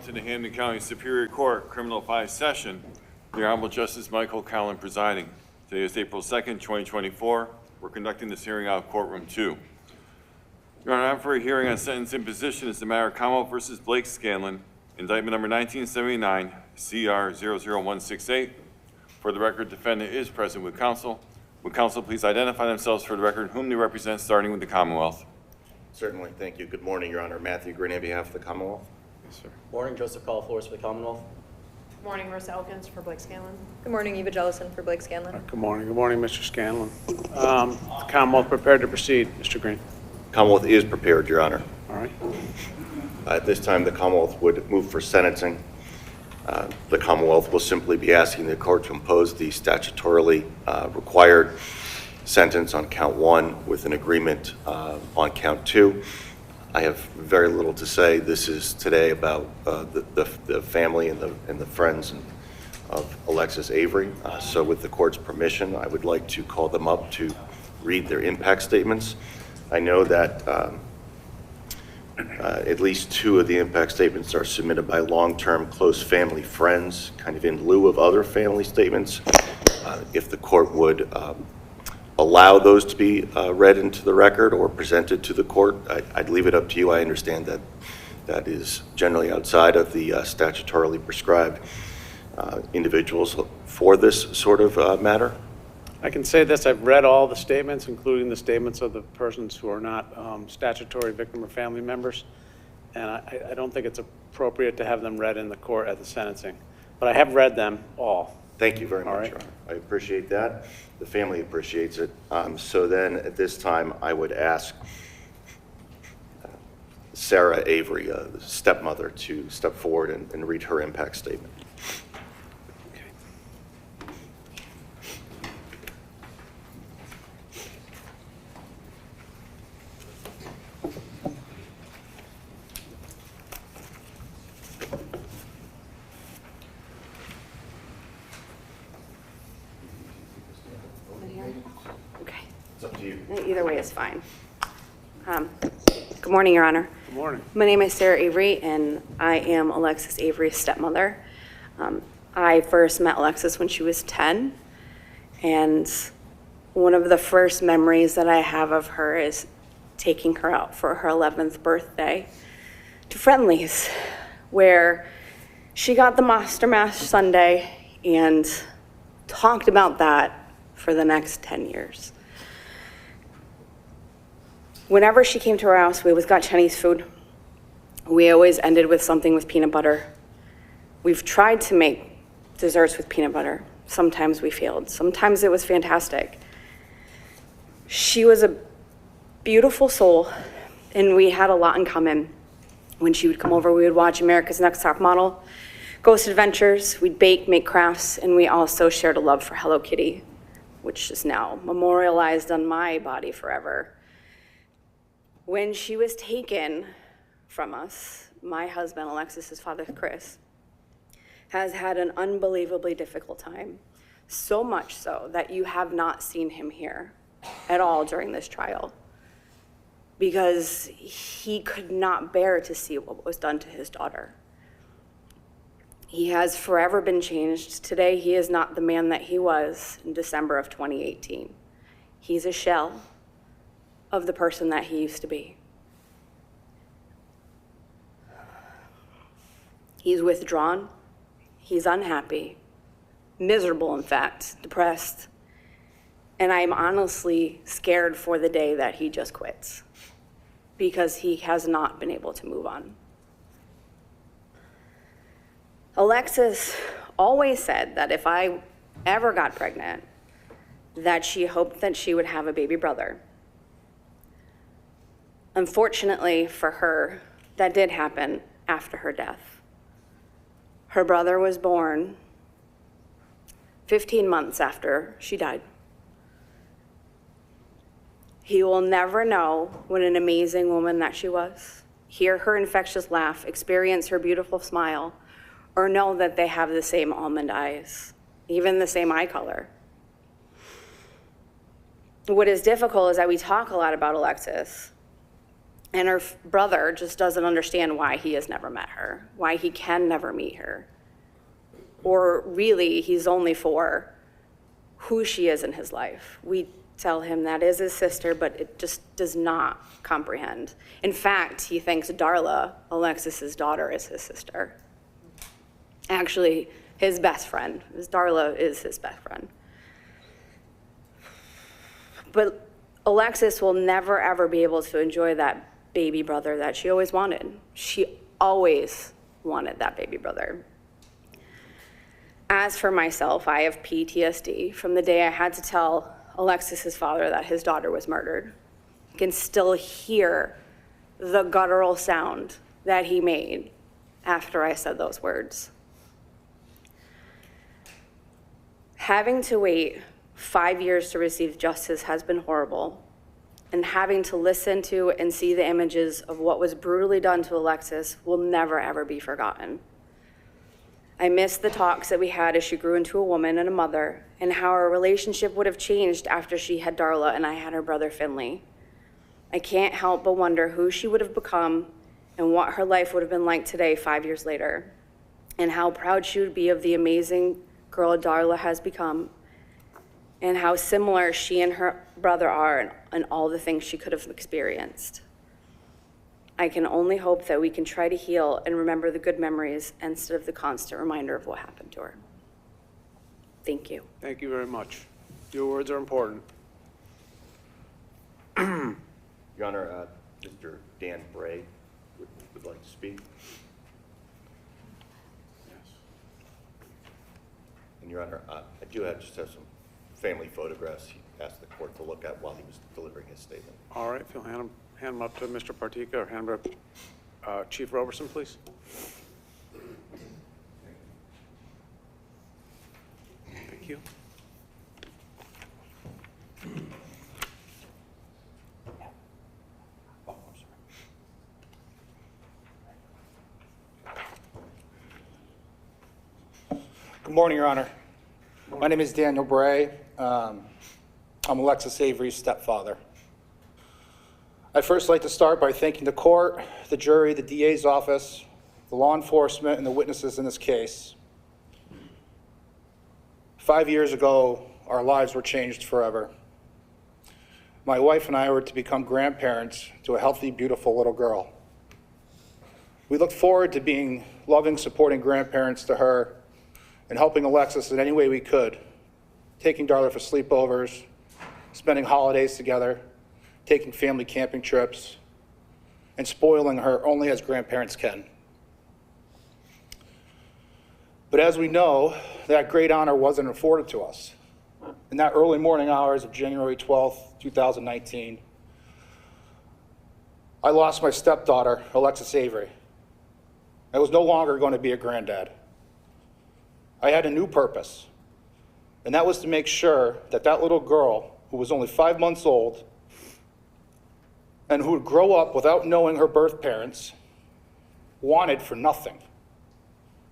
Welcome to the Hampden County Superior Court Criminal 5 session. The Honorable Justice Michael Scanlon presiding. Today is April 2nd, 2024. We're conducting this hearing out of Courtroom 2. Your Honor, for a hearing on sentence imposition is the matter of Commonwealth versus Blake Scanlon, indictment number 1979, CR 00168. For the record, defendant is present with counsel. Would counsel please identify themselves for the record, whom they represent, starting with the Commonwealth. Certainly, thank you. Good morning, Your Honor. Matthew Green on behalf of the Commonwealth. Yes, sir. Morning, Joseph Colaflores for the Commonwealth. Good morning, Marissa Elkins for Blake Scanlon. Good morning, Eva Jellison for Blake Scanlon. Good morning, Mr. Scanlon. The Commonwealth prepared to proceed, Mr. Green. Commonwealth is prepared, Your Honor. All right. At this time, the Commonwealth would move for sentencing. The Commonwealth will simply be asking the court to impose the statutorily required sentence on count 1 with an agreement on count 2. I have very little to say. This is today about the family and the friends of Alexis Avery. So with the court's permission, I would like to call them up to read their impact statements. I know that at least 2 of the impact statements are submitted by long-term close family friends, kind of in lieu of other family statements. If the court would allow those to be read into the record or presented to the court, I'd leave it up to you. I understand that that is generally outside of the statutorily prescribed individuals for this sort of matter. I can say this, I've read all the statements, including the statements of the persons who are not statutory victim or family members, and I don't think it's appropriate to have them read in the court at the sentencing. But I have read them all. Thank you very much, All right. Your Honor. I appreciate that. The family appreciates it. So then at this time, I would ask Sarah Avery, the stepmother, to step forward and read her impact statement. Okay. It's up to you. Either way is fine. Good morning, Your Honor. Good morning. My name is Sarah Avery, and I am Alexis Avery's stepmother. I first met Alexis when she was 10, and one of the first memories that I have of her is taking her out for her 11th birthday to Friendly's, where she got the Monster Mash sundae and talked about that for the next 10 years. Whenever she came to our house, we always got Chinese food. We always ended with something with peanut butter. We've tried to make desserts with peanut butter. Sometimes we failed. Sometimes it was fantastic. She was a beautiful soul, and we had a lot in common. When she would come over, we would watch America's Next Top Model, Ghost Adventures, we'd bake, make crafts, and we also shared a love for Hello Kitty, which is now memorialized on my body forever. When she was taken from us, my husband, Alexis's father, Chris, has had an unbelievably difficult time. So much so that you have not seen him here at all during this trial, because he could not bear to see what was done to his daughter. He has forever been changed. Today, he is not the man that he was in December of 2018. He's a shell of the person that he used to be. He's withdrawn, he's unhappy, miserable in fact, depressed, and I'm honestly scared for the day that he just quits, because he has not been able to move on. Alexis always said that if I ever got pregnant, that she hoped that she would have a baby brother. Unfortunately for her, that did happen after her death. Her brother was born 15 months after she died. He will never know what an amazing woman that she was, hear her infectious laugh, experience her beautiful smile, or know that they have the same almond eyes, even the same eye color. What is difficult is that we talk a lot about Alexis, And her brother just doesn't understand why he has never met her, why he can never meet her. Or really, he's only for who she is in his life. We tell him that is his sister, but it just does not comprehend. In fact, he thinks Darla, Alexis's daughter, is his sister. Actually, his best friend. Darla is his best friend. But Alexis will never, ever be able to enjoy that baby brother that she always wanted. She always wanted that baby brother. As for myself, I have PTSD from the day I had to tell Alexis's father that his daughter was murdered. I can still hear the guttural sound that he made after I said those words. Having to wait 5 years to receive justice has been horrible, and having to listen to and see the images of what was brutally done to Alexis will never, ever be forgotten. I miss the talks that we had as she grew into a woman and a mother, and how our relationship would have changed after she had Darla and I had her brother Finley. I can't help but wonder who she would have become and what her life would have been like today, 5 years later, and how proud she would be of the amazing girl Darla has become, and how similar she and her brother are in all the things she could have experienced. I can only hope that we can try to heal and remember the good memories instead of the constant reminder of what happened to her. Thank you. Thank you very much. Your words are important. Your Honor, Mr. Dan Bray would like to speak. And Your Honor, I do just have some family photographs he asked the court to look at while he was delivering his statement. All right, if you'll hand them up to Mr. Partika, or hand them up Chief Roberson, please. Thank you. Good morning, Your Honor. My name is Daniel Bray. I'm Alexis Avery's stepfather. I'd first like to start by thanking the court, the jury, the DA's office, the law enforcement, and the witnesses in this case. 5 years ago, our lives were changed forever. My wife and I were to become grandparents to a healthy, beautiful little girl. We looked forward to being loving, supporting grandparents to her and helping Alexis in any way we could, taking Darla for sleepovers, spending holidays together, taking family camping trips, and spoiling her only as grandparents can. But as we know, that great honor wasn't afforded to us. In that early morning hours of January 12th, 2019, I lost my stepdaughter, Alexis Avery. I was no longer going to be a granddad. I had a new purpose, and that was to make sure that that little girl, who was only 5 months old, and who would grow up without knowing her birth parents, wanted for nothing: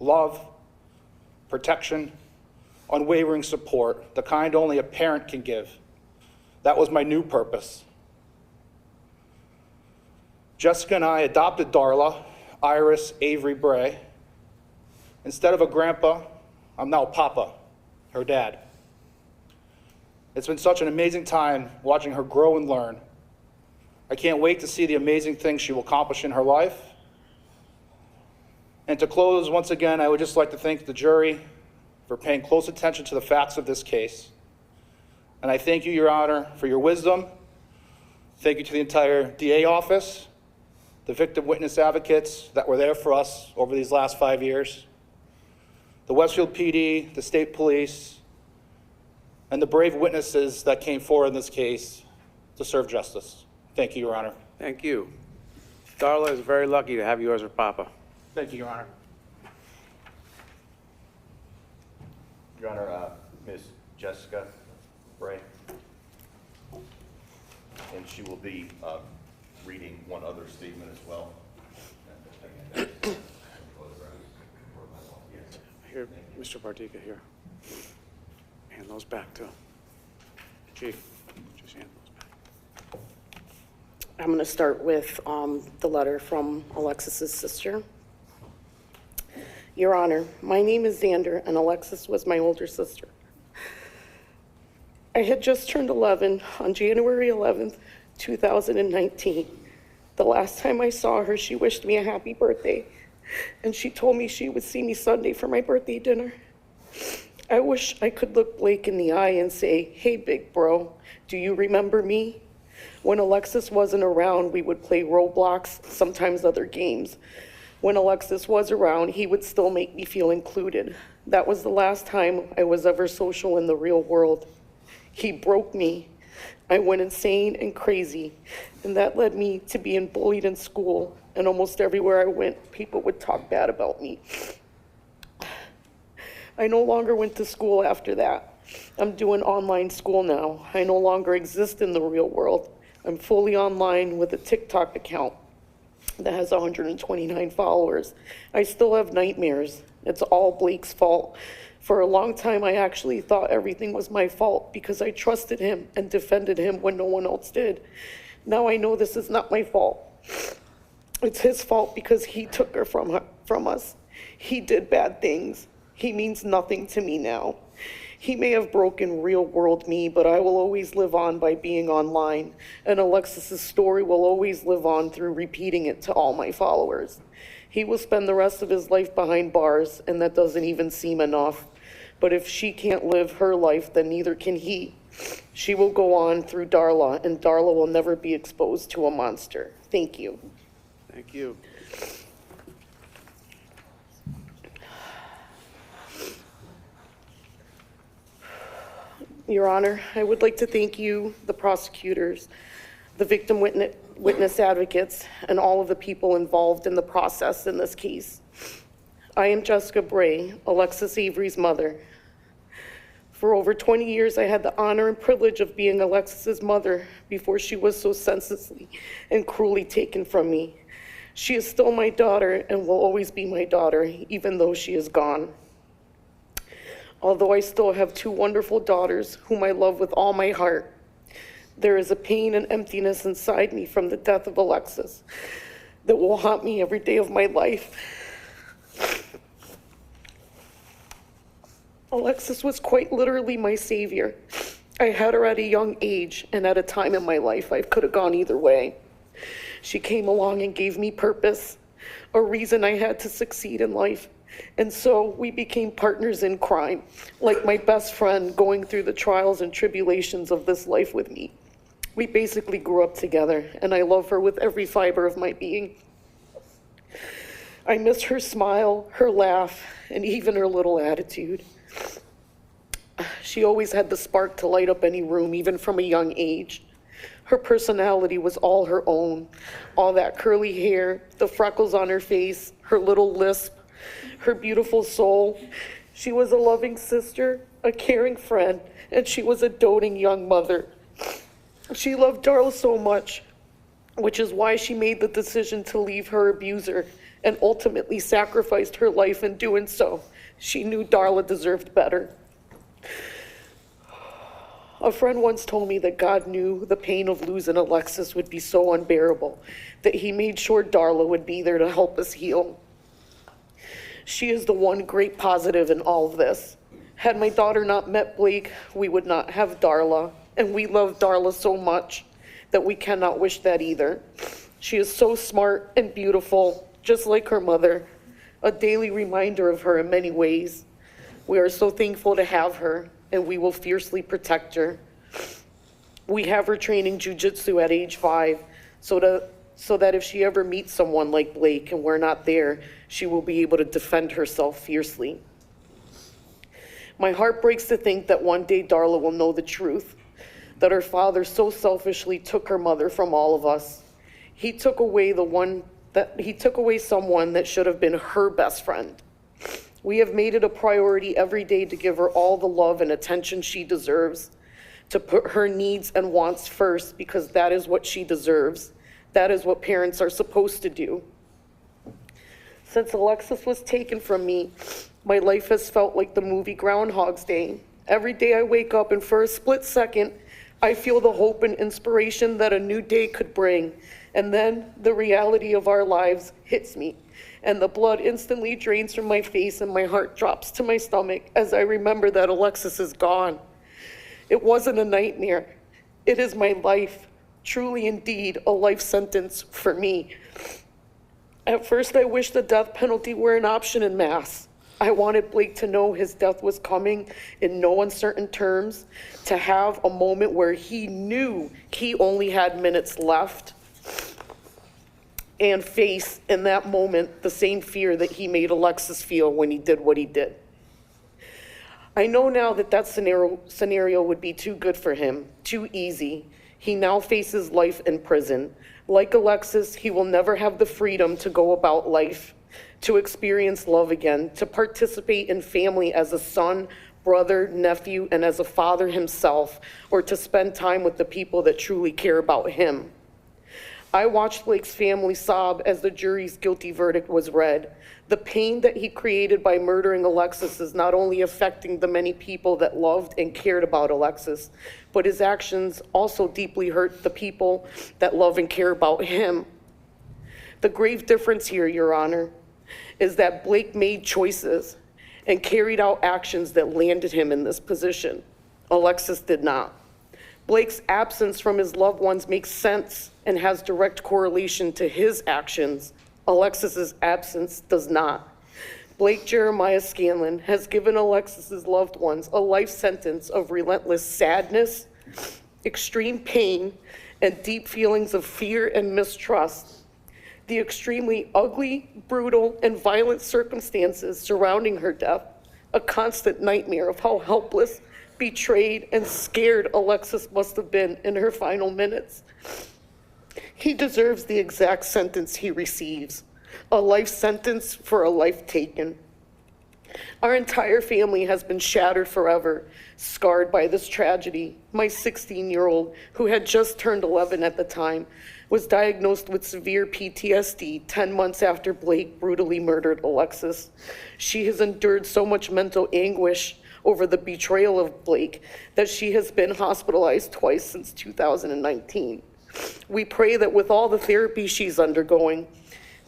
love, protection, unwavering support, the kind only a parent can give. That was my new purpose. Jessica and I adopted Darla, Iris Avery Bray. Instead of a grandpa, I'm now Papa, her dad. It's been such an amazing time watching her grow and learn. I can't wait to see the amazing things she will accomplish in her life. And to close, once again, I would just like to thank the jury for paying close attention to the facts of this case. And I thank you, Your Honor, for your wisdom. Thank you to the entire DA office, the victim witness advocates that were there for us over these last 5 years, the Westfield PD, the state police, and the brave witnesses that came forward in this case to serve justice. Thank you, Your Honor. Thank you. Darla is very lucky to have you as her papa. Thank you, Your Honor. Your Honor, Ms. Jessica Bray. And she will be reading one other statement as well. Here, Mr. Partika, here. Hand those back to Chief. Just hand those back. I'm going to start with the letter from Alexis's sister. Your Honor, my name is Xander, and Alexis was my older sister. I had just turned 11 on January 11th, 2019. The last time I saw her, she wished me a happy birthday, and she told me she would see me Sunday for my birthday dinner. I wish I could look Blake in the eye and say, "Hey, big bro, do you remember me?" When Alexis wasn't around, we would play Roblox, sometimes other games. When Alexis was around, he would still make me feel included. That was the last time I was ever social in the real world. He broke me. I went insane and crazy, and that led me to being bullied in school, and almost everywhere I went, people would talk bad about me. I no longer went to school after that. I'm doing online school now. I no longer exist in the real world. I'm fully online with a TikTok account that has 129 followers. I still have nightmares. It's all Blake's fault. For a long time, I actually thought everything was my fault because I trusted him and defended him when no one else did. Now I know this is not my fault. It's his fault because he took her from us. He did bad things. He means nothing to me now. He may have broken real world me, but I will always live on by being online, and Alexis's story will always live on through repeating it to all my followers. He will spend the rest of his life behind bars, and that doesn't even seem enough. But if she can't live her life, then neither can he. She will go on through Darla, and Darla will never be exposed to a monster. Thank you. Thank you. Your Honor, I would like to thank you, the prosecutors, the victim witness advocates, and all of the people involved in the process in this case. I am Jessica Bray, Alexis Avery's mother. For over 20 years, I had the honor and privilege of being Alexis's mother before she was so senselessly and cruelly taken from me. She is still my daughter and will always be my daughter, even though she is gone. Although I still have two wonderful daughters whom I love with all my heart, there is a pain and emptiness inside me from the death of Alexis that will haunt me every day of my life. Alexis was quite literally my savior. I had her at a young age, and at a time in my life I could have gone either way. She came along and gave me purpose, a reason I had to succeed in life. And so we became partners in crime, like my best friend going through the trials and tribulations of this life with me. We basically grew up together, and I love her with every fiber of my being. I miss her smile, her laugh, and even her little attitude. She always had the spark to light up any room, even from a young age. Her personality was all her own. All that curly hair, the freckles on her face, her little lisp, her beautiful soul. She was a loving sister, a caring friend, and she was a doting young mother. She loved Darla so much, which is why she made the decision to leave her abuser and ultimately sacrificed her life in doing so. She knew Darla deserved better. A friend once told me that God knew the pain of losing Alexis would be so unbearable that he made sure Darla would be there to help us heal. She is the one great positive in all of this. Had my daughter not met Blake, we would not have Darla, and we love Darla so much that we cannot wish that either. She is so smart and beautiful, just like her mother, a daily reminder of her in many ways. We are so thankful to have her, and we will fiercely protect her. We have her training jiu-jitsu at age 5, so that if she ever meets someone like Blake and we're not there, she will be able to defend herself fiercely. My heart breaks to think that one day Darla will know the truth, that her father so selfishly took her mother from all of us. He took away someone that should have been her best friend. We have made it a priority every day to give her all the love and attention she deserves, to put her needs and wants first, because that is what she deserves. That is what parents are supposed to do. Since Alexis was taken from me, my life has felt like the movie Groundhog's Day. Every day I wake up and for a split second, I feel the hope and inspiration that a new day could bring. And then the reality of our lives hits me, and the blood instantly drains from my face and my heart drops to my stomach as I remember that Alexis is gone. It wasn't a nightmare. It is my life, truly indeed a life sentence for me. At first, I wished the death penalty were an option in Mass. I wanted Blake to know his death was coming in no uncertain terms, to have a moment where he knew he only had minutes left, and face in that moment the same fear that he made Alexis feel when he did what he did. I know now that that scenario would be too good for him, too easy. He now faces life in prison. Like Alexis, he will never have the freedom to go about life, to experience love again, to participate in family as a son, brother, nephew, and as a father himself, or to spend time with the people that truly care about him. I watched Blake's family sob as the jury's guilty verdict was read. The pain that he created by murdering Alexis is not only affecting the many people that loved and cared about Alexis, but his actions also deeply hurt the people that love and care about him. The grave difference here, Your Honor, is that Blake made choices and carried out actions that landed him in this position. Alexis did not. Blake's absence from his loved ones makes sense and has direct correlation to his actions. Alexis's absence does not. Blake Jeremiah Scanlon has given Alexis's loved ones a life sentence of relentless sadness, extreme pain, and deep feelings of fear and mistrust. The extremely ugly, brutal, and violent circumstances surrounding her death, a constant nightmare of how helpless, betrayed, and scared Alexis must have been in her final minutes. He deserves the exact sentence he receives, a life sentence for a life taken. Our entire family has been shattered forever, scarred by this tragedy. My 16-year-old, who had just turned 11 at the time, was diagnosed with severe PTSD 10 months after Blake brutally murdered Alexis. She has endured so much mental anguish over the betrayal of Blake that she has been hospitalized twice since 2019. We pray that with all the therapy she's undergoing,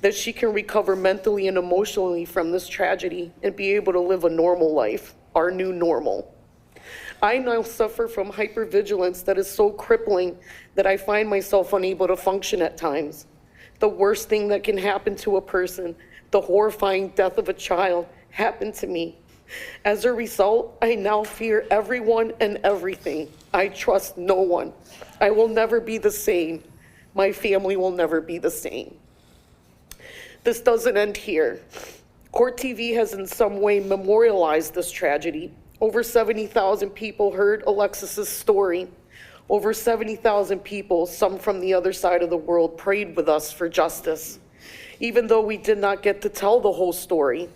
that she can recover mentally and emotionally from this tragedy and be able to live a normal life, our new normal. I now suffer from hypervigilance that is so crippling that I find myself unable to function at times. The worst thing that can happen to a person, the horrifying death of a child, happened to me. As a result, I now fear everyone and everything. I trust no one. I will never be the same. My family will never be the same. This doesn't end here. Court TV has in some way memorialized this tragedy. Over 70,000 people heard Alexis's story. Over 70,000 people, some from the other side of the world, prayed with us for justice. Even though we did not get to tell the whole story,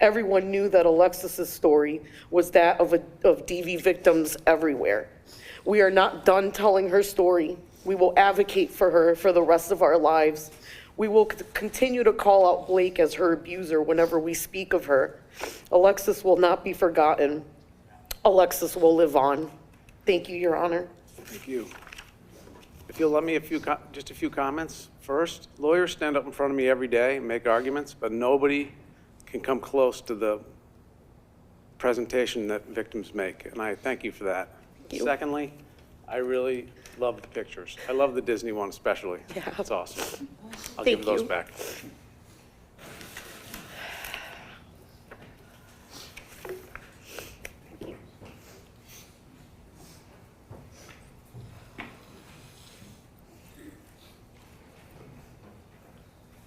everyone knew that Alexis's story was that of DV victims everywhere. We are not done telling her story. We will advocate for her for the rest of our lives. We will continue to call out Blake as her abuser whenever we speak of her. Alexis will not be forgotten. Alexis will live on. Thank you, Your Honor. Thank you. If you'll let me just a few comments. First, lawyers stand up in front of me every day and make arguments, but nobody can come close to the presentation that victims make, and I thank you for that. Secondly, I really love the pictures. I love the Disney one especially. Yeah. It's awesome. I'll give those back. Is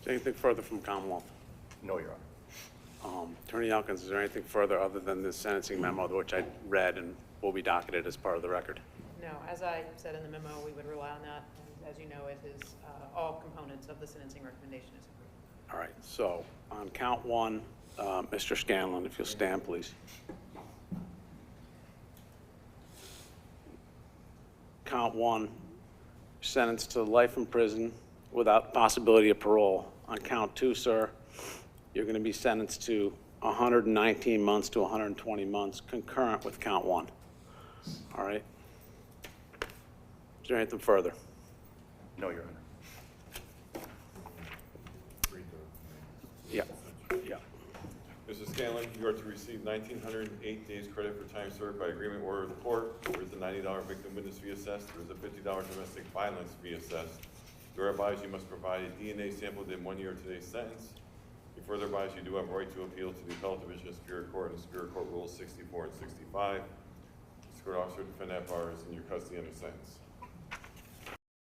there anything further from Commonwealth? No, Your Honor. Attorney Elkins, is there anything further other than this sentencing memo, which I read and will be docketed as part of the record? No, as I said in the memo, we would rely on that. And as you know, it is, all components of the sentencing recommendation is approved. All right, so on count one, Mr. Scanlon, if you'll stand, please. Count one, sentenced to life in prison without possibility of parole. On count two, sir, you're going to be sentenced to 119 months to 120 months, concurrent with count one. All right? Is there anything further? No, Your Honor. Yeah, yeah. Mr. Scanlon, you are to receive 1,908 days credit for time served by agreement order of the court. There is a $90 victim witness fee assessed. There is a $50 domestic violence fee assessed. You are advised you must provide a DNA sample within 1 year of today's sentence. You further advised you do have a right to appeal to the Appellate Division of Superior Court and Superior Court Rules 64 and 65. Escort officer defendant at bar is in your custody under sentence.